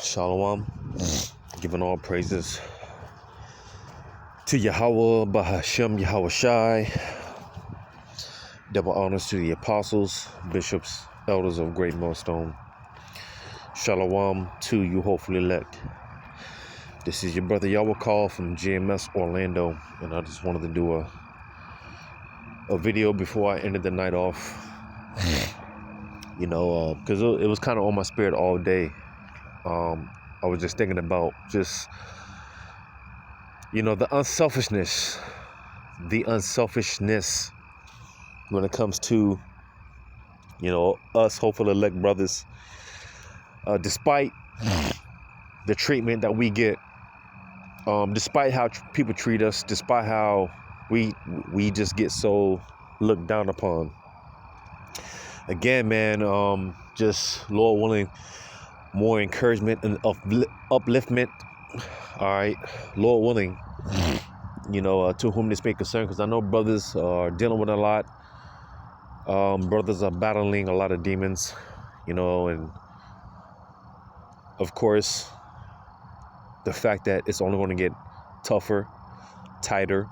Shalom, giving all praises to Yahweh, Bahashem, Yahweh Shai. Double honors to the apostles, bishops, elders of Great Millstone. Shalom to you, hopefully elect. This is your brother Yahweh Call from GMS Orlando, and I just wanted to do a video before I ended the night off. Because it was kind of on my spirit all day. I was just thinking about the unselfishness when it comes to, us hopeful elect brothers, despite the treatment that we get, despite how people treat us, despite how we just get so looked down upon. Again, man, just Lord willing, more encouragement and upliftment. All right, Lord willing, to whom this may concern, because I know brothers are dealing with a lot. Brothers are battling a lot of demons, and of course, the fact that it's only going to get tougher, tighter.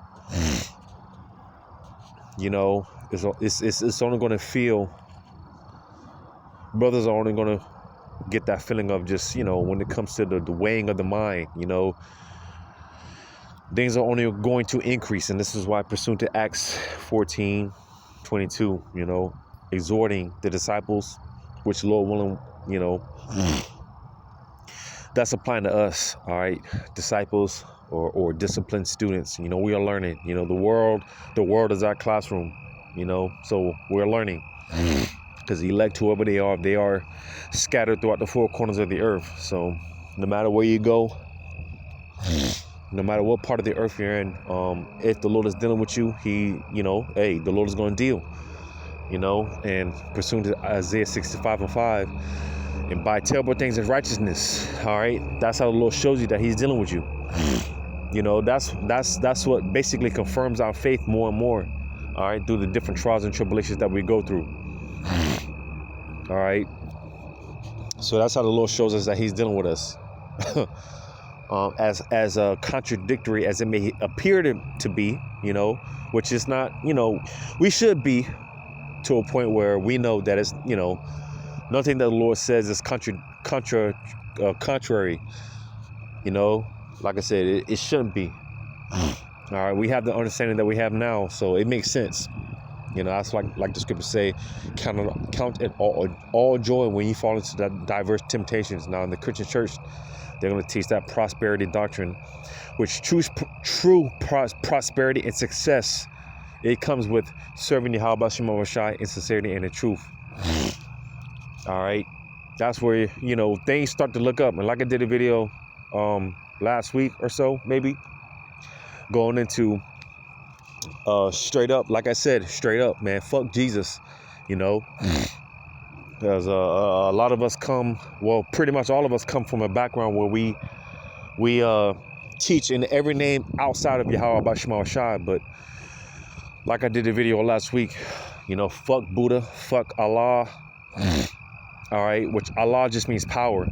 It's only going to feel. Brothers are only going to get that feeling of just, when it comes to the weighing of the mind, things are only going to increase. And this is why, pursuant to Acts 14:22, exhorting the disciples, which Lord willing, that's applying to us, all right, disciples or disciplined students. We are learning. The world is our classroom, so we're learning. Because elect, whoever they are scattered throughout the four corners of the earth. So no matter where you go, no matter what part of the earth you're in, if the Lord is dealing with you, the Lord is going to deal, and pursuant to Isaiah 65:5, and by terrible things of righteousness. All right. That's how the Lord shows you that he's dealing with you. That's what basically confirms our faith more and more. All right. Through the different trials and tribulations that we go through. All right. So that's how the Lord shows us that he's dealing with us. As contradictory as it may appear to be, which is not, we should be to a point where we know that it's, nothing that the Lord says is contrary. Like I said, it shouldn't be. All right. We have the understanding that we have now, so it makes sense. That's like the scriptures say, count it all joy when you fall into that diverse temptations. Now in the Christian church, they're going to teach that prosperity doctrine, which true prosperity and success, it comes with serving Yahweh Shema Shai in sincerity and in truth. All right, that's where things start to look up. And like I did a video last week or so, maybe going into. Straight up, like I said, straight up, man, fuck Jesus, because a lot of us pretty much all of us come from a background where we teach in every name outside of Yahweh Shema Shai. But like I did a video last week, fuck Buddha, fuck Allah, all right, which Allah just means power,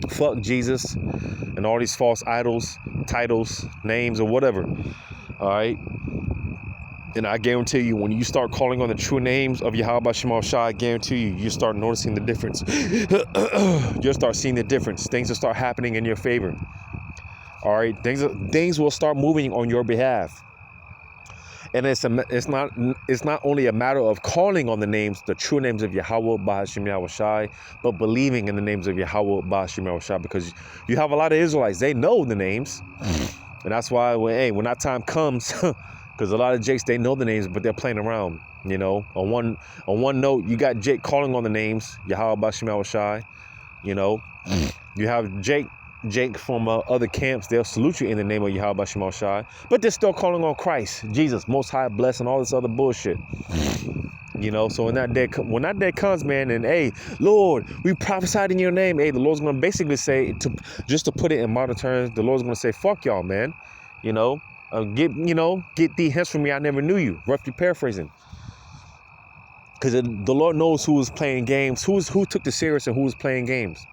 fuck Jesus and all these false idols, titles, names, or whatever. All right. And I guarantee you, when you start calling on the true names of Yahweh Shema Shai, I guarantee you start noticing the difference. You'll start seeing the difference. Things will start happening in your favor. All right. Things will start moving on your behalf. And it's not only a matter of calling on the true names of Yahweh Bahashem Yahweh Shai, but believing in the names of Yahweh Bahashem Yahweh Shai, because you have a lot of Israelites, they know the names. And that's why when that time comes, because a lot of Jakes, they know the names, but they're playing around. On one note, you got Jake calling on the names Yahweh Bashem Yahweh Shai. You have Jake from other camps. They'll salute you in the name of Yahweh Bashem Yahweh Shai, but they're still calling on Christ, Jesus, Most High, blessed, and all this other bullshit. So when that day comes, man, and hey, Lord, we prophesied in your name. Hey, the Lord's gonna basically say, just to put it in modern terms, the Lord's gonna say, fuck y'all, man. Get thee hence from me, I never knew you. Roughly paraphrasing. Because the Lord knows who was playing games, who took this serious and who was playing games.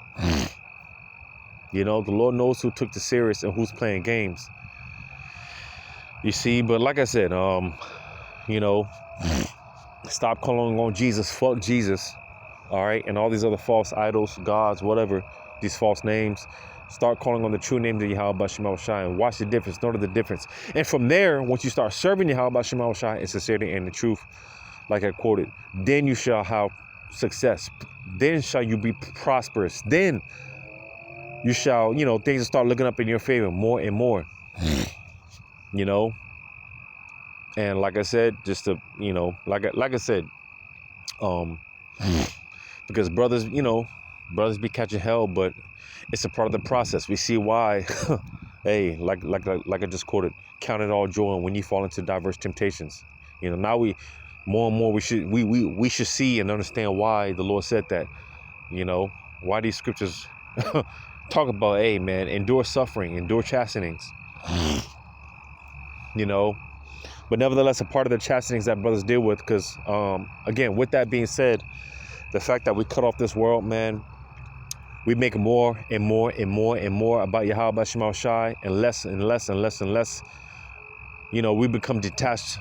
You know, the Lord knows who took the serious and who's playing games. You see, but like I said, you know, stop calling on Jesus. Fuck Jesus. All right. And all these other false idols, gods, whatever, these false names. Start calling on the true name of Yahweh Shema Shai and watch the difference. Notice the difference. And from there, once you start serving Yahweh Shema Shai in sincerity and the truth, like I quoted, then you shall have success. Then shall you be prosperous. Then you shall, you know, things will start looking up in your favor more and more. You know. And like I said, just to, you know, like I said, because brothers, you know, brothers be catching hell, but it's a part of the process. We see why. Hey, like I just quoted, count it all joy when you fall into diverse temptations. You know, now more and more we should see and understand why the Lord said that. You know, why these scriptures talk about, hey man, endure suffering, endure chastenings. You know, but nevertheless, a part of the chastenings that brothers deal with, because again, with that being said, the fact that we cut off this world, man, we make more and more and more and more about Yahweh Shema Shai, and less and less and less and less. You know, we become detached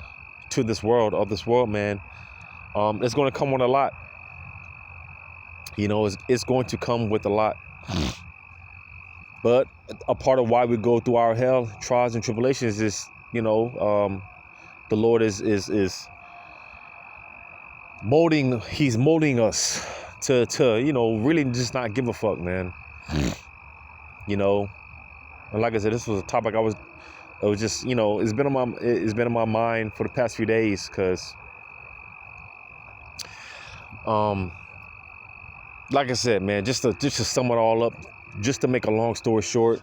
to this world, man. It's going to come with a lot. You know, it's going to come with a lot. But a part of why we go through our hell, trials and tribulations is, you know, the Lord is molding. He's molding us to you know, really just not give a fuck, man. You know, and like I said, this was a topic it was just, you know, it's been in my mind for the past few days, because like I said, man, just to sum it all up, just to make a long story short,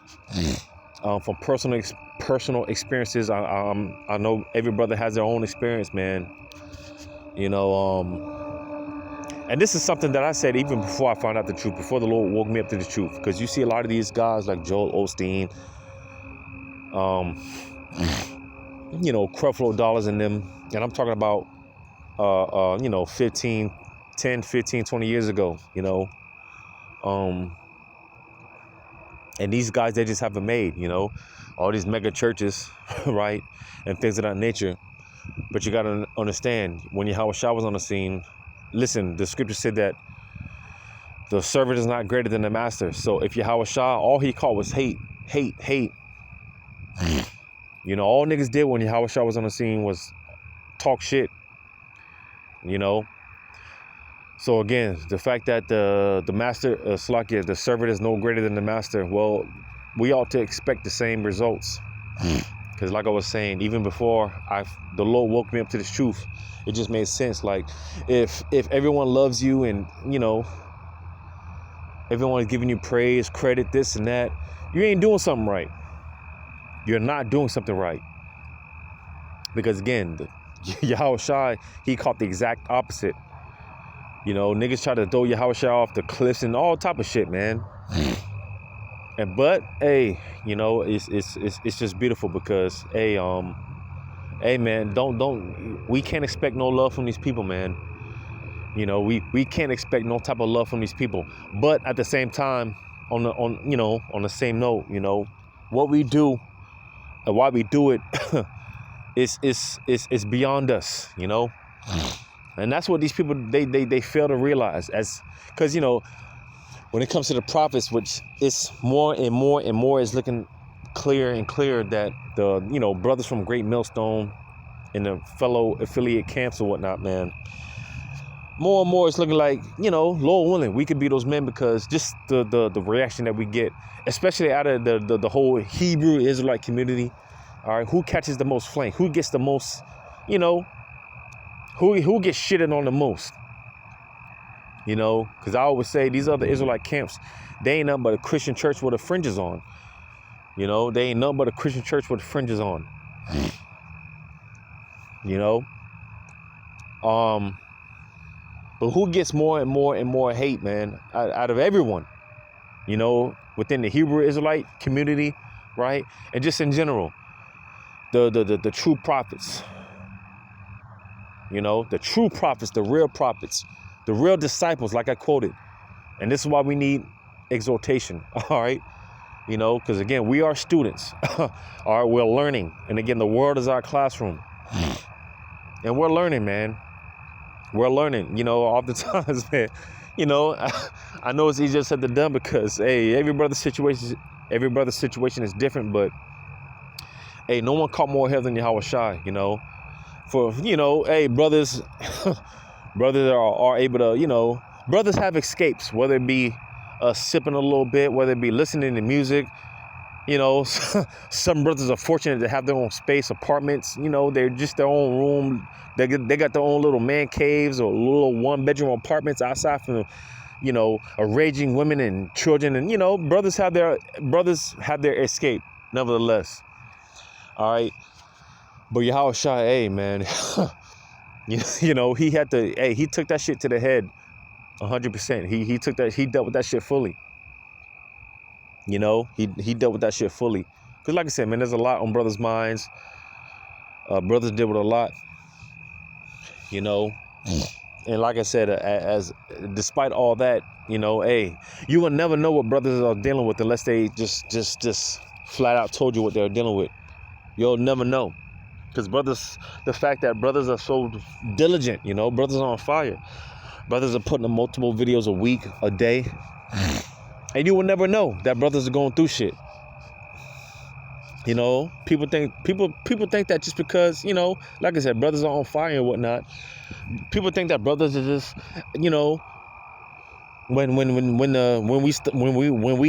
from personal experiences, I know every brother has their own experience, man. You know, and this is something that I said even before I found out the truth, before the Lord woke me up to the truth. Because you see a lot of these guys like Joel Osteen, you know, Creflo Dollars and them. And I'm talking about, you know, 10, 15, 20 years ago, you know. And these guys, they just haven't made, you know, all these mega churches, right? And things of that nature. But you got to understand, when Yahweh Shah was on the scene, listen, the scripture said that the servant is not greater than the master. So if Yahweh Shah, all he called was hate. You know, all niggas did when Yahweh Shah was on the scene was talk shit. You know. So again, the fact that the master, Slakia, the servant is no greater than the master, well, we ought to expect the same results. Because like I was saying, even before the Lord woke me up to this truth, it just made sense. Like, if everyone loves you and, you know, everyone is giving you praise, credit, this and that, you ain't doing something right. You're not doing something right. Because again, Yahweh Shai, he caught the exact opposite. You know, niggas try to throw Yahweh Shai off the cliffs and all type of shit, man. But hey, you know, it's just beautiful because hey man, we can't expect no love from these people, man. You know, we can't expect no type of love from these people. But at the same time, on the same note, you know, what we do and why we do it is beyond us, you know. And that's what these people they fail to realize, because you know, when it comes to the prophets, which is more and more and more is looking clear and clear that the, you know, brothers from Great Millstone and the fellow affiliate camps or whatnot, man, more and more it's looking like, you know, Lord willing, we could be those men, because just the reaction that we get, especially out of the whole Hebrew Israelite community. All right, who catches the most flame? Who gets the most, you know, who gets shitted on the most? You know, because I always say these other Israelite camps, they ain't nothing but a Christian church with the fringes on. You know, they ain't nothing but a Christian church with the fringes on. You know? But who gets more and more and more hate, man, out of everyone? You know, within the Hebrew Israelite community, right? And just in general, the true prophets. You know, the true prophets, the real disciples, like I quoted. And this is why we need exhortation. All right. You know, because again, we are students. All right, we're learning. And again, the world is our classroom. And we're learning, man. We're learning, you know, oftentimes, man. You know, I know it's easier said than done because, hey, every brother's situation is different. But, hey, no one caught more hell than Yahweh Shai, you know. For, you know, hey, brothers, brothers are able to, you know, brothers have escapes, whether it be sipping a little bit, whether it be listening to music. You know, some brothers are fortunate to have their own space, apartments. You know, they're just their own room. They got their own little man caves or little 1-bedroom apartments outside from, you know, raging women and children. And, you know, brothers have their escape, nevertheless. All right. But Yahweh Shai, hey, man, you know, he took that shit to the head 100%. He dealt with that shit fully. You know, he dealt with that shit fully. Because like I said, man, there's a lot on brothers' minds. Brothers deal with a lot, you know. And like I said, as despite all that, you know, hey, you will never know what brothers are dealing with unless they just flat out told you what they're dealing with. You'll never know. Because brothers, the fact that brothers are so diligent, you know, brothers are on fire. Brothers are putting up multiple videos a week, a day. And you will never know that brothers are going through shit. You know, people think that just because, you know, like I said, brothers are on fire and whatnot. People think that brothers are just, you know, when we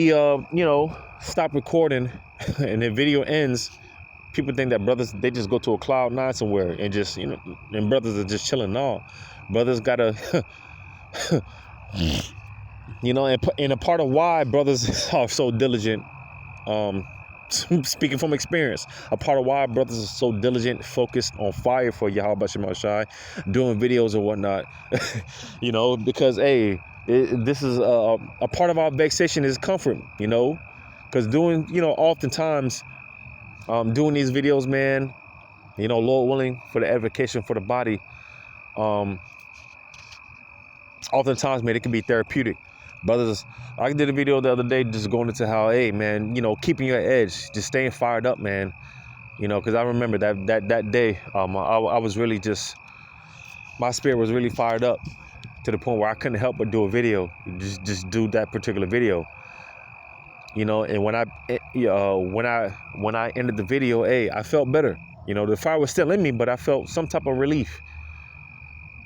you know, stop recording and the video ends, people think that brothers, they just go to a cloud nine somewhere and just, you know, and brothers are just chilling. No, brothers gotta you know, and a part of why brothers are so diligent, speaking from experience, a part of why brothers are so diligent, focused, on fire for Yahweh Shai Shai, doing videos and whatnot, you know, because, hey, this is a part of our vexation is comfort, you know, because doing, you know, oftentimes, doing these videos, man, you know, Lord willing, for the edification for the body, oftentimes, man, it can be therapeutic. Brothers, I did a video the other day just going into how, hey, man, you know, keeping your edge, just staying fired up, man. You know, because I remember that day, I was really just, my spirit was really fired up to the point where I couldn't help but do a video, just do that particular video. You know, and when I ended the video, hey, I felt better. You know, the fire was still in me, but I felt some type of relief.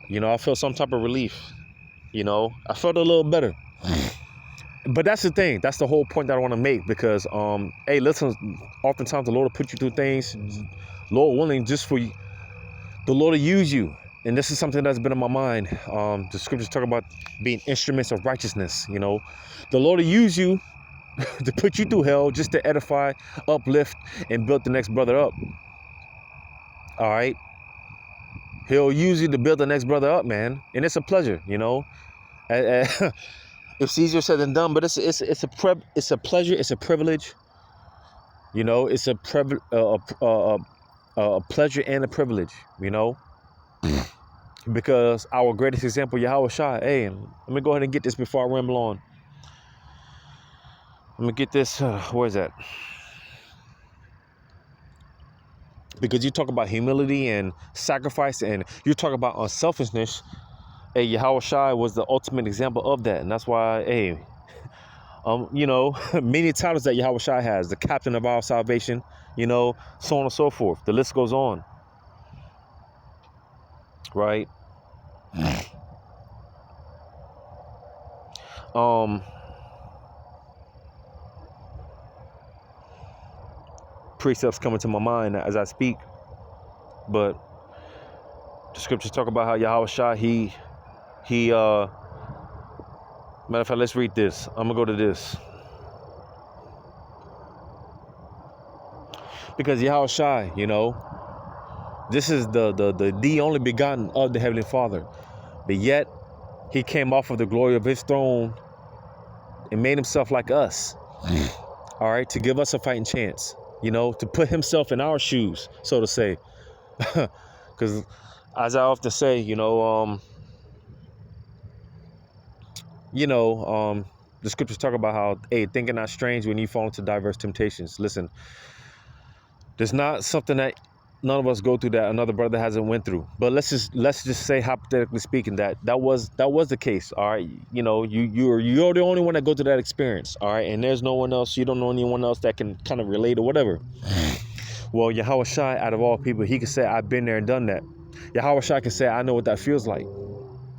You know, I felt some type of relief. You know, I felt a little better. But that's the thing. That's the whole point that I want to make, because, hey, listen, oftentimes the Lord will put you through things, Lord willing, just for the Lord to use you. And this is something that's been in my mind. The scriptures talk about being instruments of righteousness. You know, the Lord will use you to put you through hell just to edify, uplift, and build the next brother up. All right. He'll use you to build the next brother up, man. And it's a pleasure, you know. It's easier said than done, but it's a pleasure, it's a privilege. You know, it's a pleasure and a privilege, you know. Because our greatest example, Yahweh Shai, hey, let me go ahead and get this before I ramble on. Let me get this, where is that? Because you talk about humility and sacrifice, and you talk about unselfishness. Hey, Yahweh Shai was the ultimate example of that. And that's why, hey, you know, many titles that Yahweh Shai has, the captain of our salvation, you know, so on and so forth. The list goes on. Right? Precepts coming to my mind as I speak. But the scriptures talk about how Yahweh Shai, he matter of fact, let's read this. I'm gonna go to this. Because Yahweh Shai, you know, this is the only begotten of the Heavenly Father. But yet, he came off of the glory of his throne and made himself like us. All right, to give us a fighting chance, you know, to put himself in our shoes, so to say. Because as I often say, you know, the scriptures talk about how, hey, thinking not strange when you fall into diverse temptations. Listen, there's not something that none of us go through that another brother hasn't went through. But let's just say, hypothetically speaking, that was the case. All right, you know, you're the only one that go through that experience. All right, and there's no one else. You don't know anyone else that can kind of relate or whatever. Well, Yahweh Shai, out of all people, he can say, I've been there and done that. Yahweh Shai can say, I know what that feels like.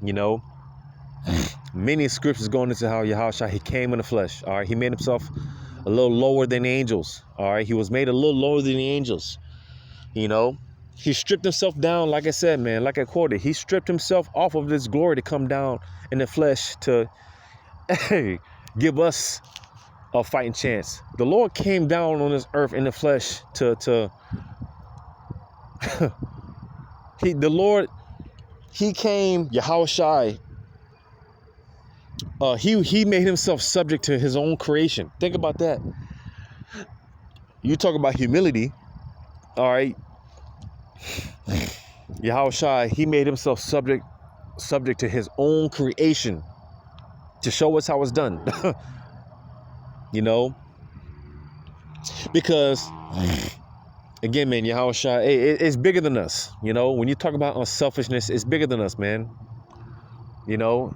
You know, many scriptures going into how Yahweh Shai, he came in the flesh. All right, he made himself a little lower than the angels. All right, he was made a little lower than the angels. You know, he stripped himself down, like I said, man, like I quoted, he stripped himself off of this glory to come down in the flesh to give us a fighting chance. The Lord came down on this earth in the flesh to he came, Yahweh Shai, he made himself subject to his own creation. Think about that. You talk about humility, all right. Yahweh Shai, he made himself subject to his own creation to show us how it's done. You know, because again, man, Yahweh Shai, it's bigger than us. You know, when you talk about unselfishness, it's bigger than us, man. You know,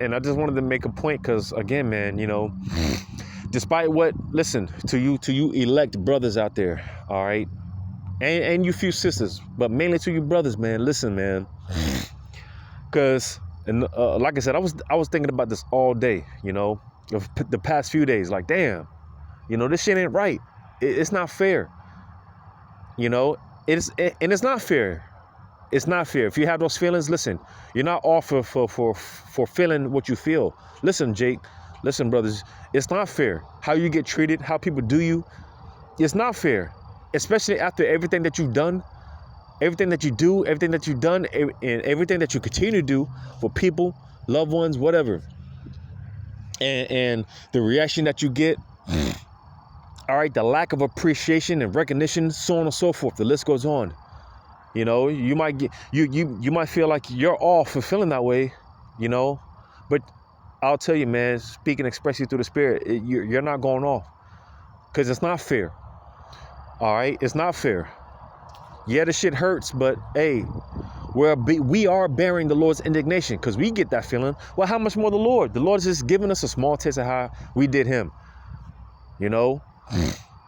and I just wanted to make a point because, again, man, you know, despite what, listen, to you elect brothers out there, all right, and you few sisters, but mainly to you brothers, man, listen, man, because, and like I said, I was thinking about this all day, you know, the past few days, like, damn, you know, this shit ain't right. It's not fair. You know, and it's not fair. It's not fair. If you have those feelings, listen, you're not off for feeling what you feel. Listen, Jake, listen, brothers, it's not fair. How you get treated, how people do you, it's not fair. Especially after everything that you've done, everything that you do, everything that you've done, and everything that you continue to do for people, loved ones, whatever. And the reaction that you get, all right, the lack of appreciation and recognition, so on and so forth. The list goes on. You know, you might get you might feel like you're off for feeling that way, you know, but I'll tell you, man, speaking expressly through the Spirit, you're not going off, because it's not fair. All right, it's not fair. Yeah, the shit hurts, but hey, we are bearing the Lord's indignation, because we get that feeling. Well, how much more the Lord? The Lord is just giving us a small taste of how we did him, you know.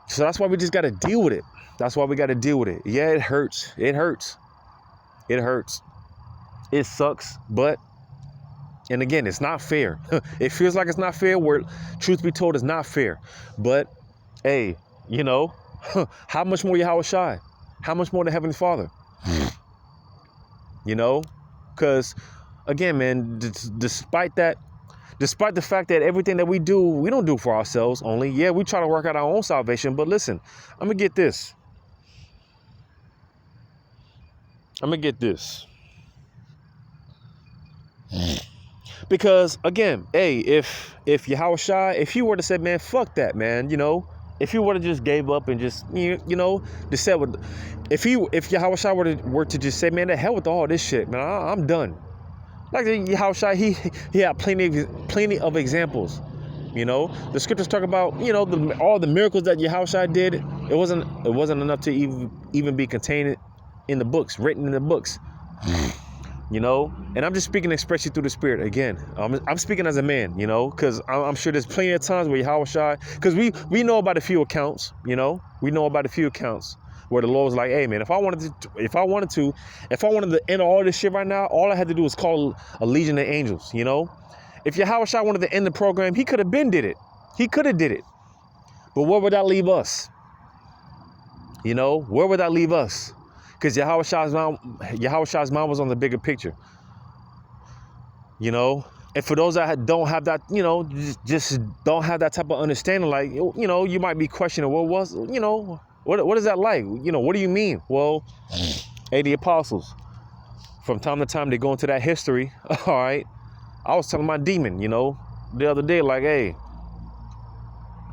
So that's why we just got to deal with it. That's why we got to deal with it. Yeah, it hurts. It hurts. It hurts. It sucks. But, and again, it's not fair. It feels like it's not fair, where, truth be told, it's not fair. But, hey, you know, how much more Yahweh Shai? How much more the Heavenly Father? You know? Because, again, man, despite the fact that everything that we do, we don't do for ourselves only. Yeah, we try to work out our own salvation. But listen, I'm going to get this. Because, again, hey, if Yahweh Shai, if he were to say, man, fuck that, man, you know, if he would have just gave up and just, you know, just said, if Yahweh Shai were to just say, man, the hell with all this shit, man, I'm done. Like Yahweh Shai, he had plenty of examples. You know, the scriptures talk about, you know, all the miracles that Yahweh Shai did. It wasn't enough to even be contained in the books, written in the books. You know, and I'm just speaking expressly through the Spirit. Again, I'm speaking as a man, you know, because I'm sure there's plenty of times where Yahweh Shai, because we know about a few accounts, you know, where the Lord was like, hey, man, if I wanted to end all this shit right now, all I had to do was call a legion of angels, you know. If Yahweh Shai wanted to end the program, he could have did it. He could have did it. But where would that leave us? You know, where would that leave us? Because Yahweh Shai's mind was on the bigger picture. You know, and for those that don't have that, you know, just don't have that type of understanding, like, you know, you might be questioning, what is that like? You know, what do you mean? Well, hey, the apostles, from time to time, they go into that history. All right. I was telling my demon, you know, the other day, like, hey,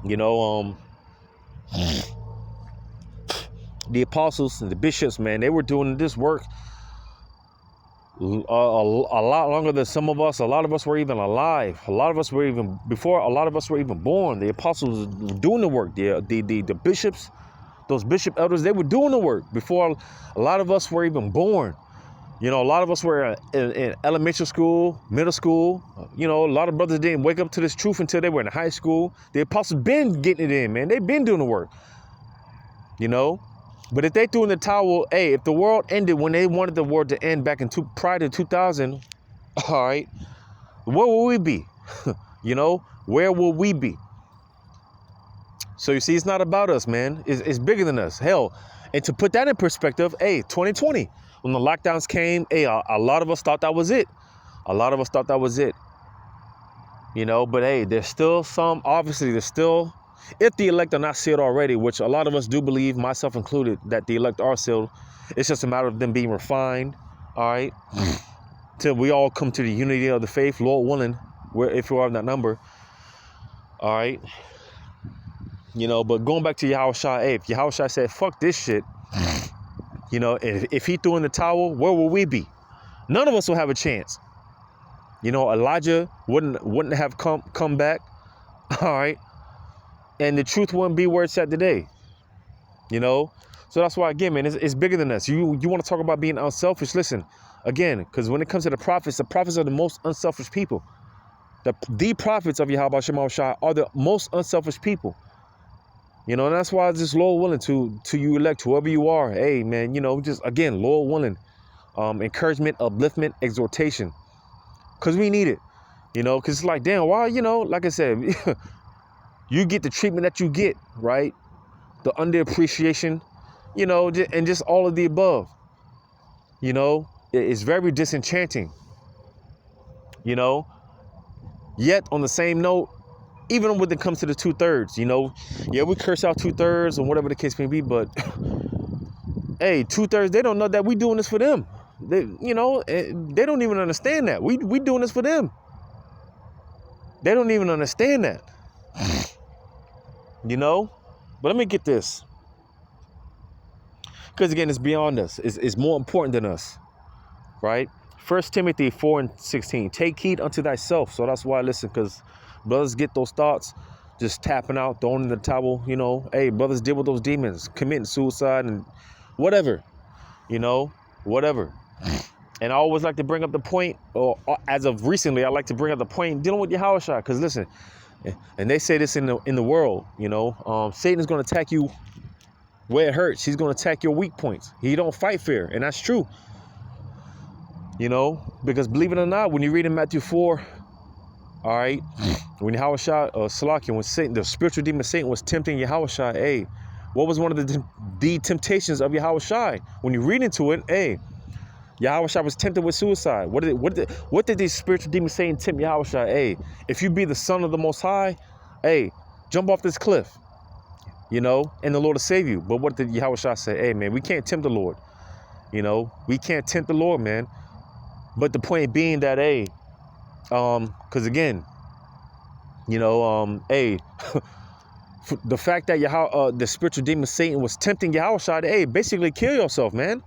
you know, the apostles and the bishops, man, they were doing this work a lot longer than some of us. A lot of us were even alive. A lot of us were even before. A lot of us were even born. The apostles were doing the work. The bishops, those bishop elders, they were doing the work before a lot of us were even born. You know, a lot of us were in elementary school, middle school. You know, a lot of brothers didn't wake up to this truth until they were in high school. The apostles been getting it in, man. They've been doing the work. You know, but if they threw in the towel, hey, if the world ended when they wanted the world to end back in prior to 2000, all right, where will we be? You know, where will we be? So you see, it's not about us, man. It's bigger than us. Hell, and to put that in perspective, hey, 2020. When the lockdowns came, hey, a lot of us thought that was it. A lot of us thought that was it. You know, but hey, there's still some, obviously, there's still, if the elect are not sealed already, which a lot of us do believe, myself included, that the elect are sealed, it's just a matter of them being refined, all right, till we all come to the unity of the faith, Lord willing, if you are in that number, all right. You know, but going back to Yahushua, hey, if Yahushua said, fuck this shit, you know, if he threw in the towel, where will we be? None of us will have a chance. You know, Elijah wouldn't have come back, all right? And the truth wouldn't be where it's at today, you know? So that's why, again, man, it's bigger than us. You want to talk about being unselfish? Listen, again, because when it comes to the prophets are the most unselfish people. The prophets of Yahweh Shema Shai are the most unselfish people. You know, and that's why it's just Lord willing to you elect, whoever you are. Hey, man, you know, just, again, Lord willing, encouragement, upliftment, exhortation. Because we need it, you know, because it's like, damn, why, you know, like I said, you get the treatment that you get, right? The underappreciation, you know, and just all of the above. You know, it's very disenchanting, you know. Yet, on the same note, even when it comes to the 2/3, you know, yeah, we curse out 2/3 or whatever the case may be, but hey, 2/3, they don't know that we doing this for them. They, you know, they don't even understand that we doing this for them. They don't even understand that, you know. But let me get this, because again, it's beyond us. It's more important than us, right? 1 Timothy 4:16. Take heed unto thyself. So that's why I listen, because brothers get those thoughts, just tapping out, throwing in the towel, you know. Hey, brothers deal with those demons, committing suicide and whatever, you know, whatever. And I always like to bring up the point, or as of recently, I like to bring up the point dealing with Yahushua, because listen, and they say this in the world, you know, Satan is going to attack you where it hurts. He's going to attack your weak points. He don't fight fair, and that's true. You know, because believe it or not, when you read in Matthew 4, all right, when Yahushua, Salakia, when Satan, the spiritual demon Satan was tempting Yahushua, hey, what was one of the temptations of Yahushua? When you read into it, hey, Yahushua was tempted with suicide. What did these spiritual demons Satan tempt Yahushua? Hey, if you be the Son of the Most High, hey, jump off this cliff, you know, and the Lord will save you. But what did Yahushua say? Hey, man, we can't tempt the Lord. You know, we can't tempt the Lord, man. But the point being that, hey, because again, you know, hey, the fact that the spiritual demon Satan was tempting Yahushua to, hey, basically kill yourself, man.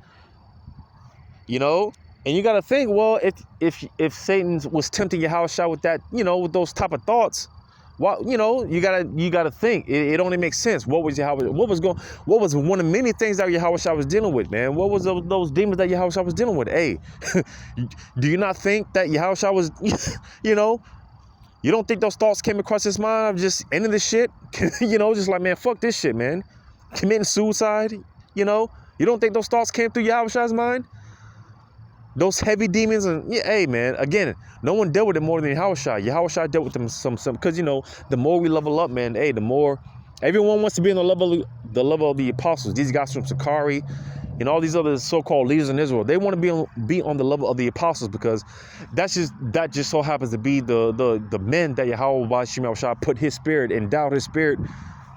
You know, and you got to think, well, if Satan was tempting Yahushua with that, you know, with those type of thoughts, well, you know, you gotta think. It only makes sense. What was one of many things that Yahushua was dealing with, man? What was those demons that Yahushua was dealing with? Hey, do you not think that Yahushua was, you know, you don't think those thoughts came across his mind of just ending this shit? You know, just like, man, fuck this shit, man. Committing suicide, you know? You don't think those thoughts came through Yahushua's mind? Those heavy demons, and yeah, hey, man, again, no one dealt with it more than Yahushua. Yahushua dealt with them some, because, you know, the more we level up, man, hey, the more everyone wants to be in the level of the apostles. These guys from Sakari and all these other so-called leaders in Israel, they want to be on the level of the apostles, because that just so happens to be the men that Yahweh Shema put his spirit, endowed his spirit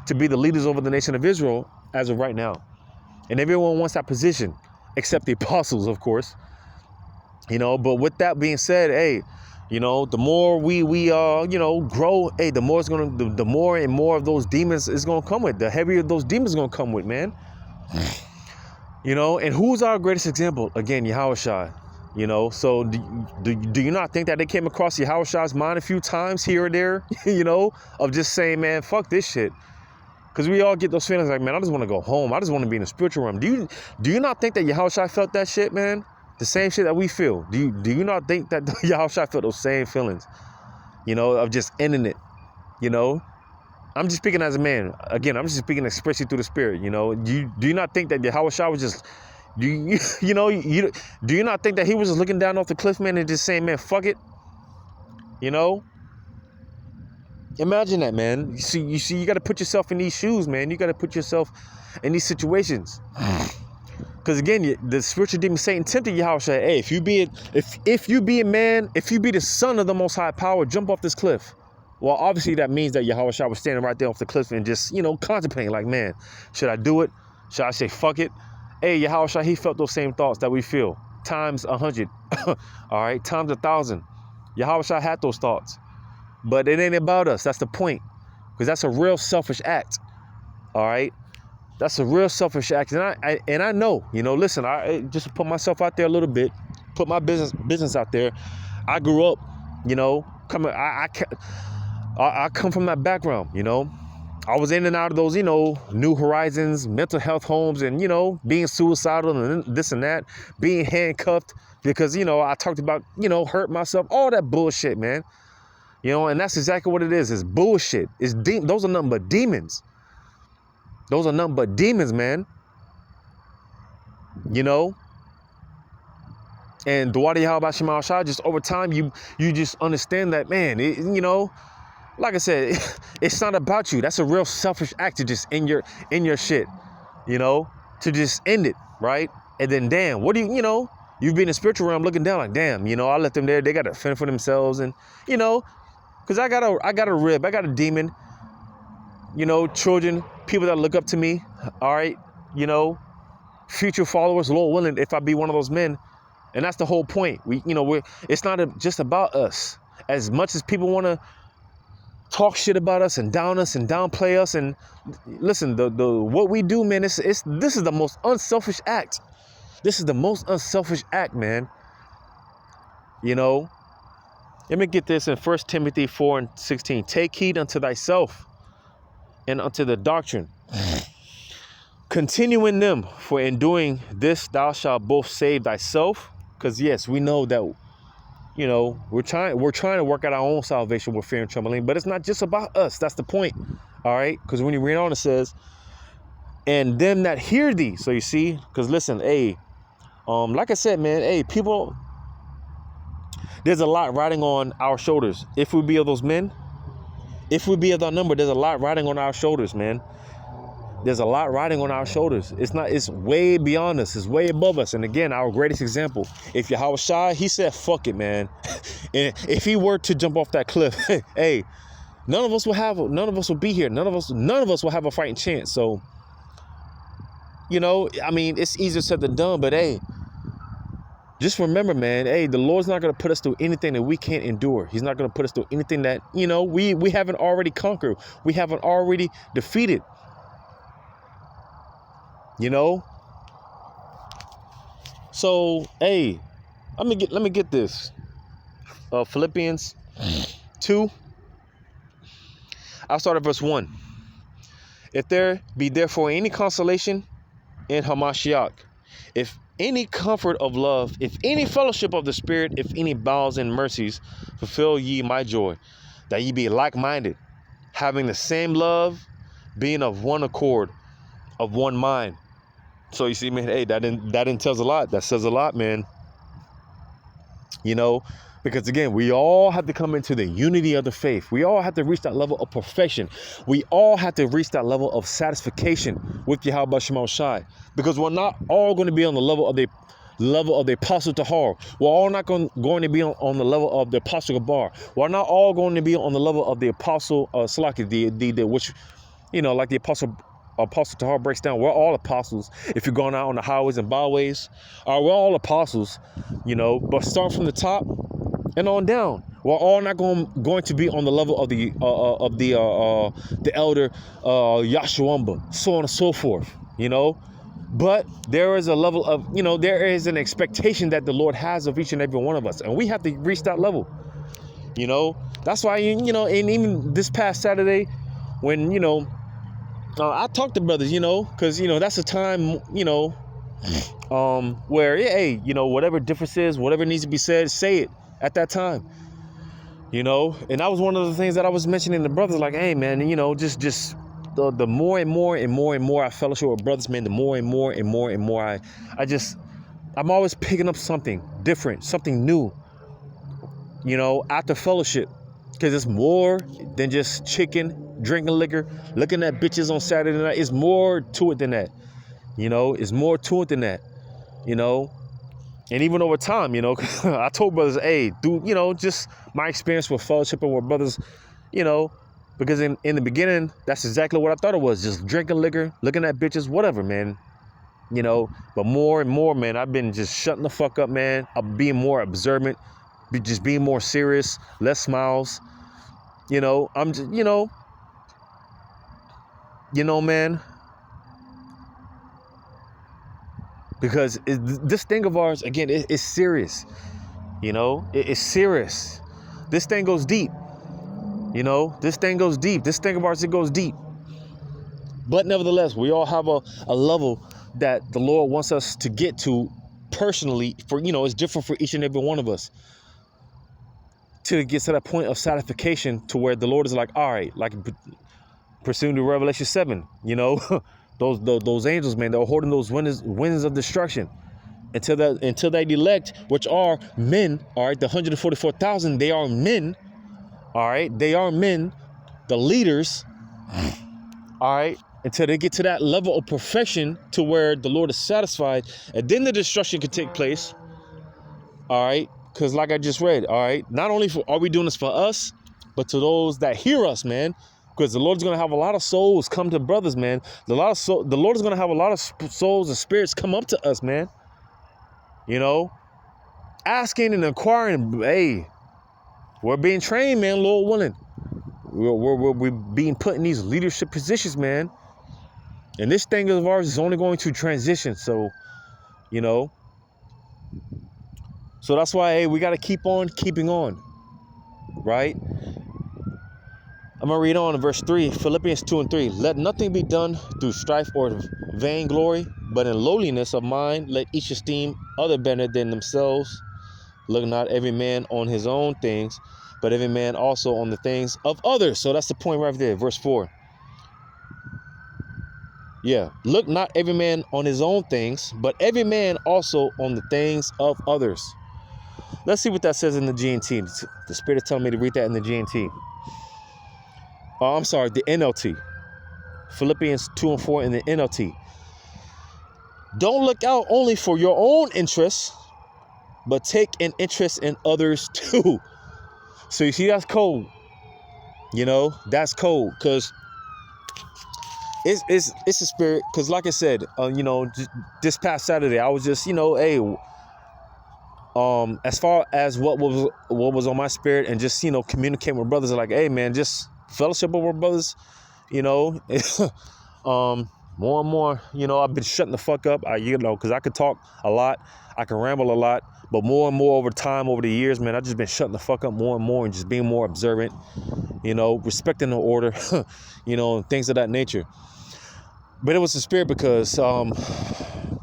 to be the leaders over the nation of Israel as of right now. And everyone wants that position, except the apostles, of course. You know, but with that being said, hey, you know, the more we you know, grow, hey, the more the more and more of those demons is gonna come with. The heavier those demons gonna come with, man. You know, and who's our greatest example? Again, Yahushua. You know, so do you not think that they came across Yahushua's mind a few times here or there, you know, of just saying, man, fuck this shit? Because we all get those feelings like, man, I just want to go home. I just want to be in the spiritual realm. Do you not think that Yahushua felt that shit, man? The same shit that we feel. Do you not think that Yahushua felt those same feelings, you know, of just ending it, you know? I'm just speaking as a man. Again, I'm just speaking especially through the spirit, you know? Do you not think that Yahushua was just... Do you not think that he was just looking down off the cliff, man, and just saying, man, fuck it? You know? Imagine that, man. You see, you got to put yourself in these shoes, man. You got to put yourself in these situations. Because again, the spiritual demon Satan tempted Yahushua, hey, if you be a man, if you be the son of the Most High Power, jump off this cliff. Well, obviously that means that Yahushua was standing right there off the cliff and just, you know, contemplating like, man, should I do it? Should I say fuck it? Hey, Yahushua, he felt those same thoughts that we feel, times 100, all right, times 1,000. Yahushua had those thoughts, but it ain't about us. That's the point, because that's a real selfish act, all right? That's a real selfish act, and I know, you know. Listen, I just put myself out there a little bit, put my business out there. I grew up, you know, I come from that background, you know. I was in and out of those, you know, New Horizons, mental health homes, and, you know, being suicidal and this and that, being handcuffed because, you know, I talked about, you know, hurt myself, all that bullshit, man. You know, and that's exactly what it is. It's bullshit. Those are nothing but demons. Those are nothing but demons, man. You know? And Duwadi Yahweh Shema Shah, just over time, you just understand that, man, you know, like I said, it's not about you. That's a real selfish act to just end your shit, you know, to just end it, right? And then, damn, what do you know, you've been in the spiritual realm looking down like, damn, you know, I let them there. They got to fend for themselves. And, you know, because I got a rib, I got a demon, you know, children, people that look up to me, all right, you know, future followers, Lord willing, if I be one of those men. And that's the whole point. It's not just about us. As much as people want to talk shit about us and downplay us, and listen, the what we do, man, this is the most unselfish act. This is the most unselfish act, man. You know, let me get this in 1 Timothy 4:16. Take heed unto thyself and unto the doctrine. Continue in them, for in doing this thou shalt both save thyself. Because yes, we know that, you know, we're trying to work out our own salvation with fear and trembling, but it's not just about us. That's the point. All right. Because when you read on, it says, and them that hear thee. So you see, because listen, hey, like I said, man, hey, people, there's a lot riding on our shoulders. If we be of those men, if we be of that number, there's a lot riding on our shoulders, man. There's a lot riding on our shoulders. It's way beyond us. It's way above us. And again, our greatest example, if Yahushua, he said, fuck it, man. And if he were to jump off that cliff, hey, none of us will be here. None of us will have a fighting chance. So, you know, I mean, it's easier said than done, but hey, just remember, man, hey, the Lord's not going to put us through anything that we can't endure. He's not going to put us through anything that, you know, we haven't already conquered. We haven't already defeated. You know, so hey, let me get this. Philippians 2. I'll start at verse 1. If there be therefore any consolation in Hamashiach, if any comfort of love, if any fellowship of the Spirit, if any bowels and mercies, fulfill ye my joy, that ye be like-minded, having the same love, being of one accord, of one mind. So you see, man, hey, that entails a lot. That says a lot, man. You know, because again, we all have to come into the unity of the faith. We all have to reach that level of perfection. We all have to reach that level of satisfaction with Yahweh Shema Shai. Because we're not all going to be on the level of the Apostle Tahar. We're all not going to be on the level of the Apostle Gabar. We're not all going to be on the level of the Apostle Salaki, the which, you know, like the Apostle Tahar breaks down. We're all apostles. If you're going out on the highways and byways, we're all apostles, you know, but start from the top and on down. We're all not going to be on the level of the elder Yashuamba, so on and so forth, you know. But there is a level of, there is an expectation that the Lord has of each and every one of us. And we have to reach that level. That's why, and even this past Saturday when, I talk to brothers, because, that's a time, where, hey, whatever difference is, whatever needs to be said, say it at that time, and that was one of the things that I was mentioning to brothers, like, hey, man, just the more and more and more and more I fellowship with brothers, man, the more and more and more and more I'm always picking up something different, something new, after fellowship, because it's more than just chicken, drinking liquor, looking at bitches on Saturday night. It's more to it than that. It's more to it than that. And even over time, I told brothers, hey, just my experience with fellowshipping with brothers, because in the beginning, that's exactly what I thought it was, just drinking liquor, looking at bitches, whatever, man. But more and more, man, I've been just shutting the fuck up, man. I'm being more observant, just being more serious, less smiles. I'm just, man, because this thing of ours, again, it's serious. It's serious. This thing goes deep. This thing goes deep. This thing of ours, it goes deep. But nevertheless, we all have a level that the Lord wants us to get to personally. For it's different for each and every one of us, to get to that point of satisfaction, to where the Lord is like, all right, like pursuing the Revelation 7, those angels, man, they're holding those winds of destruction until that elect, which are men, all right, the 144,000, they are men, all right, they are men, the leaders, all right, until they get to that level of perfection to where the Lord is satisfied, and then the destruction can take place, all right. Because like I just read, all right, not only are we doing this for us, but to those that hear us, man, because the Lord's going to have a lot of souls come to brothers, man. The Lord is going to have a lot of souls and spirits come up to us, man. Asking and inquiring, hey, we're being trained, man, Lord willing. We're being put in these leadership positions, man. And this thing of ours is only going to transition. So, So that's why, hey, we got to keep on keeping on, right? I'm going to read on in verse 3, Philippians 2:3. Let nothing be done through strife or vainglory, but in lowliness of mind, let each esteem other better than themselves. Look not every man on his own things, but every man also on the things of others. So that's the point right there, verse 4. Yeah, look not every man on his own things, but every man also on the things of others. Let's see what that says in the GNT. The Spirit is telling me to read that in the GNT. Oh, I'm sorry, the NLT. Philippians 2:4 in the NLT. Don't look out only for your own interests, but take an interest in others too. So you see, that's cold. That's cold, because it's a spirit. Because like I said, this past Saturday, I was just, hey, as far as what was on my spirit, and just communicating with brothers, like, hey, man, just fellowship with brothers, more and more, I've been shutting the fuck up, because I could talk a lot, I can ramble a lot, but more and more over time, over the years, man, I've just been shutting the fuck up more and more, and just being more observant, respecting the order, and things of that nature. But it was the spirit, because a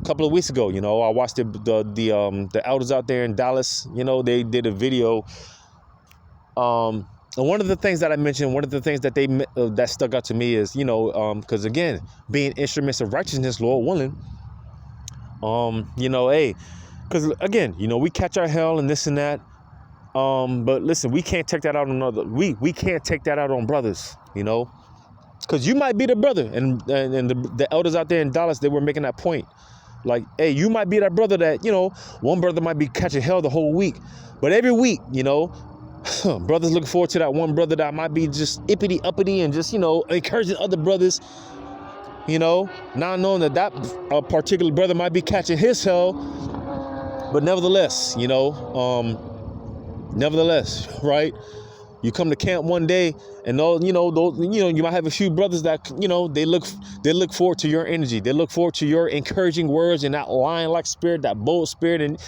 couple of weeks ago, I watched the elders out there in Dallas. They did a video. And one of the things that I mentioned, one of the things that that stuck out to me is, because again, being instruments of righteousness, Lord willing, hey, because again, we catch our hell and this and that. But listen, we can't take that out on we can't take that out on brothers, because you might be the brother, and the elders out there in Dallas, they were making that point. Like, hey, you might be that brother that, one brother might be catching hell the whole week, but every week, brothers looking forward to that one brother that might be just ippity uppity and just, encouraging other brothers, not knowing that particular brother might be catching his hell. But nevertheless, right? You come to camp one day, and those, you might have a few brothers that, they look forward to your energy. They look forward to your encouraging words and that lion-like spirit, that bold spirit, and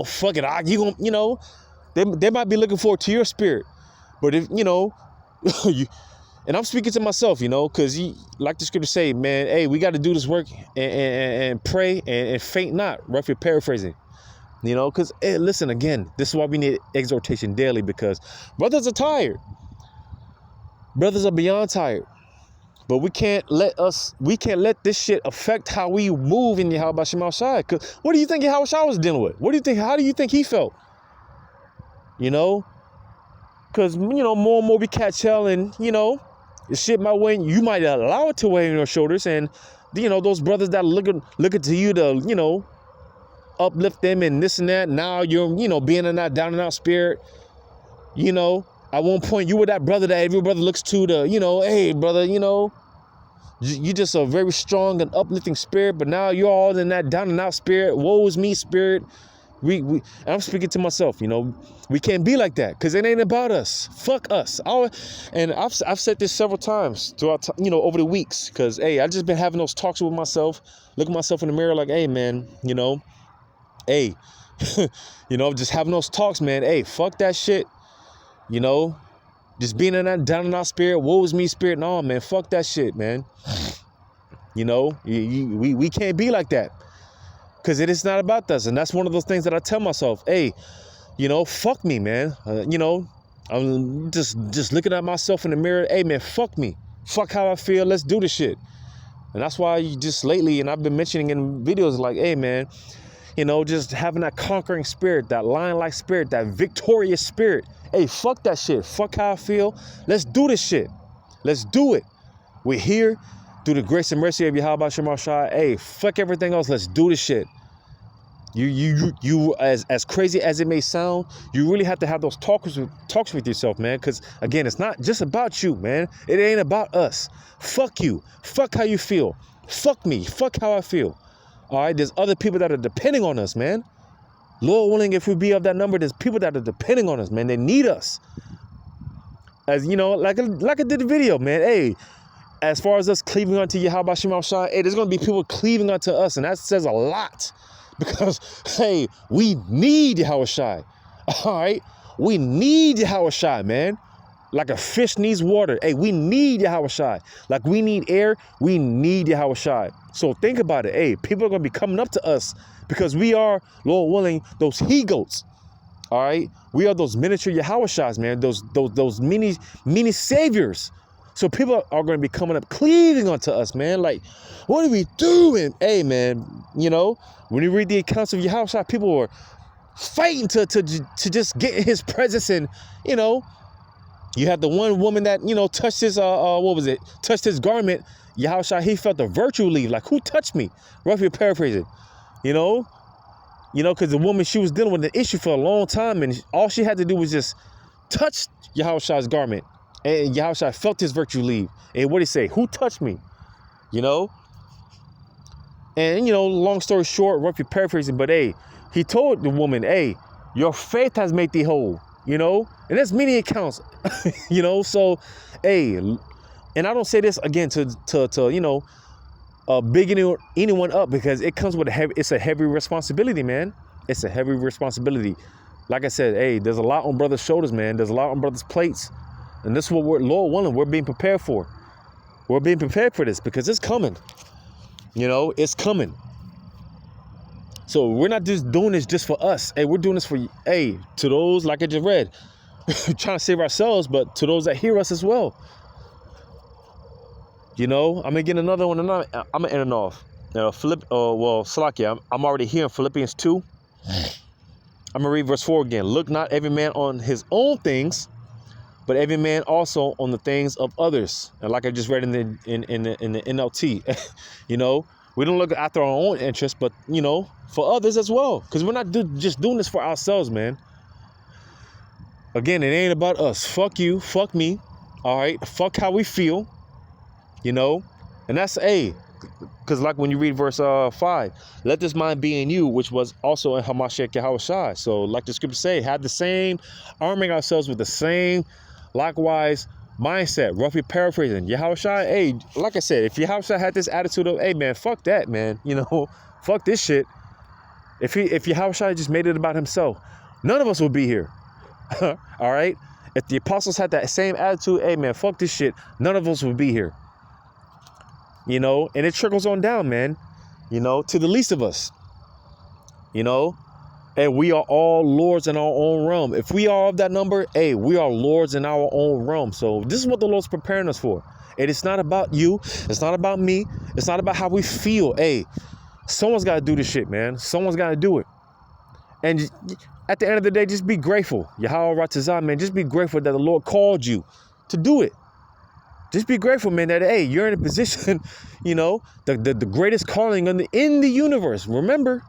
fuck it, they might be looking forward to your spirit. But if and I'm speaking to myself, because like the scripture say, man, hey, we got to do this work and pray and faint not, roughly paraphrasing. Because, hey, listen, again, this is why we need exhortation daily, because brothers are tired. Brothers are beyond tired. But we can't let this shit affect how we move in Yahweh Shem Shai. Because what do you think Yahweh Shai was dealing with? How do you think he felt? Because, more and more we catch hell, and, the shit might weigh, you might allow it to weigh on your shoulders. And, those brothers that looking to you to, uplift them and this and that. Now you're, being in that down and out spirit. At one point you were that brother that every brother looks to hey, brother, you just a very strong and uplifting spirit. But now you're all in that down and out spirit. Woe is me spirit. And I'm speaking to myself, we can't be like that, because it ain't about us. Fuck us. And I've said this several times throughout, over the weeks, because, hey, I just been having those talks with myself, looking myself in the mirror like, hey, man, hey, just having those talks, man. Hey, fuck that shit. Just being in that down and out spirit, woe is me spirit, and all, man. Fuck that shit, man. We can't be like that, because it is not about us. And that's one of those things that I tell myself, hey, fuck me, man. I'm just looking at myself in the mirror. Hey, man, fuck me. Fuck how I feel. Let's do this shit. And that's why you just lately, and I've been mentioning in videos like, hey, man, just having that conquering spirit, that lion-like spirit, that victorious spirit. Hey, fuck that shit. Fuck how I feel. Let's do this shit. Let's do it. We're here through the grace and mercy of Yahweh Shem Shai. Hey, fuck everything else. Let's do this shit. You as crazy as it may sound, you really have to have those talks with yourself, man. Because, again, it's not just about you, man. It ain't about us. Fuck you. Fuck how you feel. Fuck me. Fuck how I feel. All right, there's other people that are depending on us, man. Lord willing, if we be of that number, there's people that are depending on us, man. They need us. As like I did the video, man. Hey, as far as us cleaving unto Yahweh Shem Shai, hey, there's gonna be people cleaving unto us, and that says a lot, because, hey, we need Yahweh Shai. All right, we need Yahweh Shai, man. Like a fish needs water. Hey, we need Yahweh Shai. Like we need air, we need Yahweh Shai. So think about it. Hey, people are going to be coming up to us because we are, Lord willing, those he-goats. All right? We are those miniature Yahweh Shais, man. Those mini saviors. So people are going to be coming up, cleaving onto us, man. Like, what are we doing? Hey, man, when you read the accounts of Yahweh Shai, people were fighting to just get in his presence. And, you had the one woman that, touched his, touched his garment. Yahweh Shai, he felt the virtue leave. Like, who touched me? Roughly paraphrasing. Because the woman, she was dealing with an issue for a long time, and all she had to do was just touch Yahweh Shai's garment. And Yahweh Shai felt his virtue leave. And what did he say? Who touched me? And, long story short, roughly paraphrasing, but, hey, he told the woman, hey, your faith has made thee whole. And there's many accounts, so, hey, and I don't say this again to big anyone up, because it comes with it's a heavy responsibility, man. It's a heavy responsibility. Like I said, hey, there's a lot on brothers' shoulders, man. There's a lot on brothers' plates. And this is what Lord willing, we're being prepared for. We're being prepared for this because it's coming. It's coming. So we're not just doing this just for us. Hey, we're doing this for, hey, to those, like I just read, trying to save ourselves, but to those that hear us as well. I'm going to get another one, and I'm going to end it off. Salakia, I'm already here in Philippians 2. I'm going to read verse 4 again. Look not every man on his own things, but every man also on the things of others. And like I just read in the NLT, we don't look after our own interests, but, for others as well. Because we're not just doing this for ourselves, man. Again, it ain't about us. Fuck you. Fuck me. All right. Fuck how we feel. And that's because like when you read verse 5, let this mind be in you, which was also in Hamashiach Yahweh Shai. So like the scripture say, have the same, arming ourselves with the same Likewise, mindset, roughly paraphrasing, Yahushua, hey, like I said, if Yahushua had this attitude of, hey, man, fuck that, man, you know, fuck this shit. If Yahushua just made it about himself, none of us would be here. All right? If the apostles had that same attitude, hey, man, fuck this shit, none of us would be here. You know, and it trickles on down, man, you know, to the least of us, you know, and we are all lords in our own realm. If we are of that number, hey, we are lords in our own realm. So this is what the Lord's preparing us for. And it's not about you. It's not about me. It's not about how we feel. Hey, someone's got to do this shit, man. Someone's got to do it. And at the end of the day, just be grateful. Yahweh Ratazah, man, just be grateful that the Lord called you to do it. Just be grateful, man, that, hey, you're in a position, you know, the greatest calling in the universe. Remember,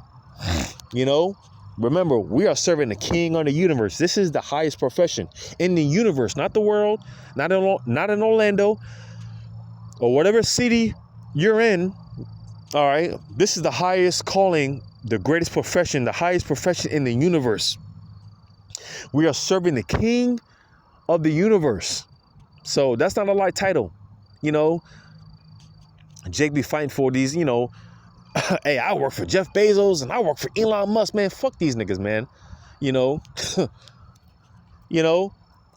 you know, we are serving the King of the universe. This is the highest profession in the universe, not the world, not in Orlando or whatever city you're in. All right. This is the highest calling, the greatest profession, the highest profession in the universe. We are serving the King of the universe. So that's not a light title. You know, Jake be fighting for these, you know, hey, I work for Jeff Bezos and I work for Elon Musk, man. Fuck these niggas, man. You know, you know,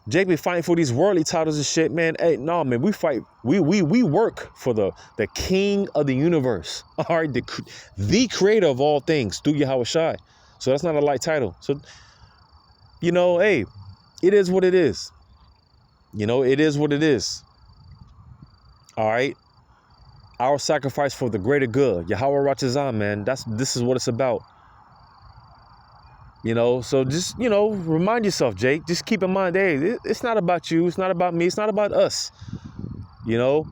Jake be fighting for these worldly titles and shit, man. Hey, no, man, we fight. We work for the King of the universe. All right, the creator of all things, through Yahushua. So that's not a light title. So, you know, hey, it is what it is. You know, it is what it is. All right. Our sacrifice for the greater good. Yahweh Ratazah, man. This is what it's about. You know, so just, you know, remind yourself, Jake. Just keep in mind, hey, it's not about you. It's not about me. It's not about us. You know.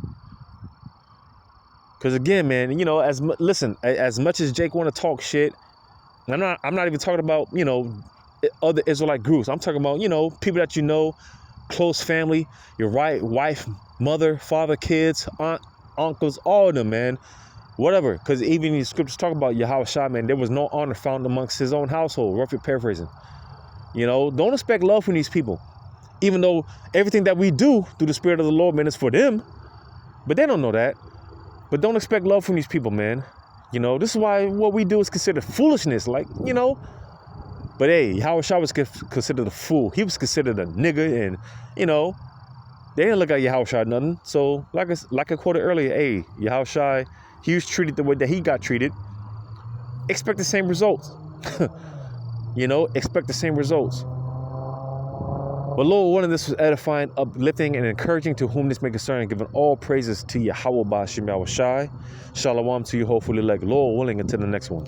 Because again, man, you know, as much as Jake want to talk shit, I'm not even talking about, you know, other Israelite groups. I'm talking about, you know, people that you know, close family, your wife, mother, father, kids, aunt, uncles, all of them, man. Whatever. Because even the scriptures talk about Yahushua, man, there was no honor found amongst his own household, roughly paraphrasing. You know, don't expect love from these people. Even though everything that we do through the Spirit of the Lord, man, is for them. But they don't know that. But don't expect love from these people, man. You know, this is why what we do is considered foolishness. Like, you know. But hey, Yahushua was considered a fool. He was considered a nigga. And, you know, they didn't look at Yahushua nothing. So, like I quoted earlier, hey, Yahushua, he was treated the way that he got treated. Expect the same results. You know, expect the same results. But Lord willing, this was edifying, uplifting, and encouraging to whom this may concern, giving all praises to Yahweh Ba'ashem Yahushua. Shalom to you, hopefully, like Lord willing, until the next one.